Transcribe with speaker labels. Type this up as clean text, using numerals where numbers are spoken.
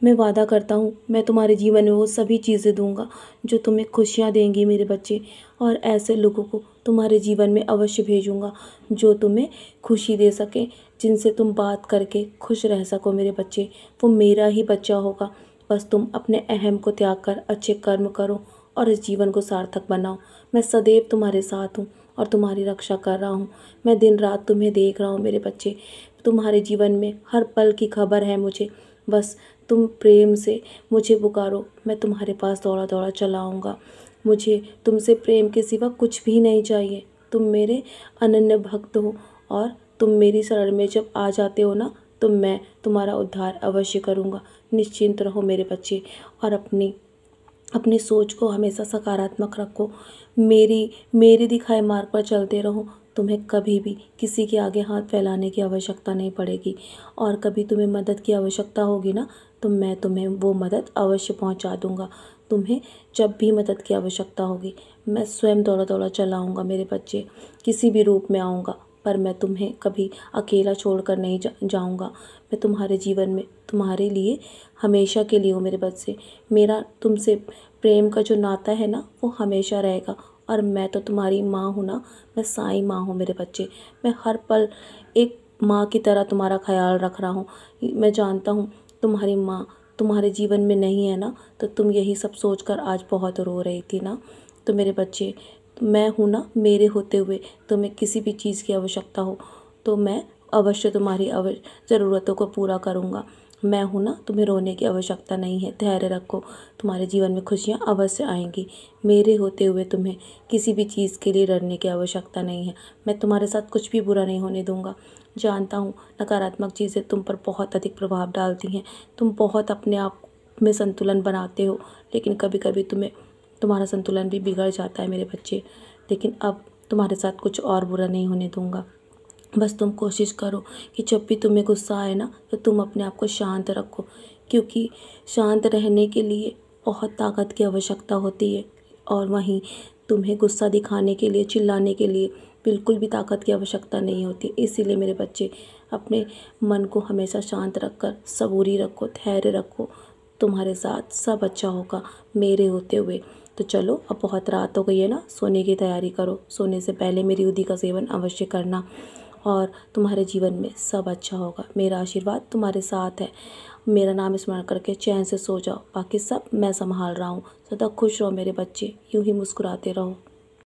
Speaker 1: मैं वादा करता हूँ मैं तुम्हारे जीवन में वो सभी चीज़ें दूँगा जो तुम्हें खुशियाँ देंगी मेरे बच्चे। और ऐसे लोगों को तुम्हारे जीवन में अवश्य भेजूँगा जो तुम्हें खुशी दे सके, जिनसे तुम बात करके खुश रह सको मेरे बच्चे। वो मेरा ही बच्चा होगा। बस तुम अपने अहम को त्याग कर अच्छे कर्म करो और इस जीवन को सार्थक बनाओ। मैं सदैव तुम्हारे साथ हूँ और तुम्हारी रक्षा कर रहा हूँ। मैं दिन रात तुम्हें देख रहा हूँ मेरे बच्चे। तुम्हारे जीवन में हर पल की खबर है मुझे। बस तुम प्रेम से मुझे पुकारो, मैं तुम्हारे पास दौड़ा दौड़ा चला आऊँगा। मुझे तुमसे प्रेम के सिवा कुछ भी नहीं चाहिए। तुम मेरे अनन्य भक्त हो और तुम मेरी शरण में जब आ जाते हो ना, तो मैं तुम्हारा उद्धार अवश्य करूँगा। निश्चिंत रहो मेरे बच्चे और अपनी अपनी सोच को हमेशा सकारात्मक रखो। मेरे दिखाए मार्ग पर चलते रहो। तुम्हें कभी भी किसी के आगे हाथ फैलाने की आवश्यकता नहीं पड़ेगी। और कभी तुम्हें मदद की आवश्यकता होगी ना, तो मैं तुम्हें वो मदद अवश्य पहुंचा दूंगा। तुम्हें जब भी मदद की आवश्यकता होगी, मैं स्वयं दौड़ा दौड़ा चला आऊँगा मेरे बच्चे। किसी भी रूप में आऊँगा, पर मैं तुम्हें कभी अकेला छोड़कर नहीं जाऊँगा। मैं तुम्हारे जीवन में तुम्हारे लिए हमेशा के लिए हूँ मेरे बच्चे। मेरा तुमसे प्रेम का जो नाता है ना, वो हमेशा रहेगा। और मैं तो तुम्हारी माँ हूँ ना, मैं साईं माँ हूँ मेरे बच्चे। मैं हर पल एक माँ की तरह तुम्हारा ख्याल रख रहा हूँ। मैं जानता हूँ तुम्हारी माँ तुम्हारे जीवन में नहीं है ना, तो तुम यही सब सोचकर आज बहुत रो रही थी ना। तो मेरे बच्चे, मैं हूँ ना, मेरे होते हुए तुम्हें किसी भी चीज़ की आवश्यकता हो तो मैं अवश्य तुम्हारी ज़रूरतों को पूरा करूँगा। मैं हूँ ना, तुम्हें रोने की आवश्यकता नहीं है। धैर्य रखो, तुम्हारे जीवन में खुशियाँ अवश्य आएंगी। मेरे होते हुए तुम्हें किसी भी चीज़ के लिए डरने की आवश्यकता नहीं है। मैं तुम्हारे साथ कुछ भी बुरा नहीं होने दूँगा। जानता हूँ नकारात्मक चीज़ें तुम पर बहुत अधिक प्रभाव डालती हैं। तुम बहुत अपने आप में संतुलन बनाते हो, लेकिन कभी कभी तुम्हारा संतुलन भी बिगड़ जाता है मेरे बच्चे। लेकिन अब तुम्हारे साथ कुछ और बुरा नहीं होने दूँगा। बस तुम कोशिश करो कि जब भी तुम्हें गुस्सा आए ना, तो तुम अपने आप को शांत रखो, क्योंकि शांत रहने के लिए बहुत ताकत की आवश्यकता होती है। और वहीं तुम्हें गुस्सा दिखाने के लिए, चिल्लाने के लिए बिल्कुल भी ताकत की आवश्यकता नहीं होती। इसीलिए मेरे बच्चे, अपने मन को हमेशा शांत रखकर सबूरी रखो, धैर्य रखो। तुम्हारे साथ सब अच्छा होगा मेरे होते हुए। तो चलो, अब बहुत रात हो गई है ना, सोने की तैयारी करो। सोने से पहले मेरी उदी का सेवन अवश्य करना और तुम्हारे जीवन में सब अच्छा होगा। मेरा आशीर्वाद तुम्हारे साथ है। मेरा नाम स्मरण करके चैन से सो जाओ। बाकी सब मैं संभाल रहा हूँ। सदा खुश रहो मेरे बच्चे, यूं ही मुस्कुराते रहो।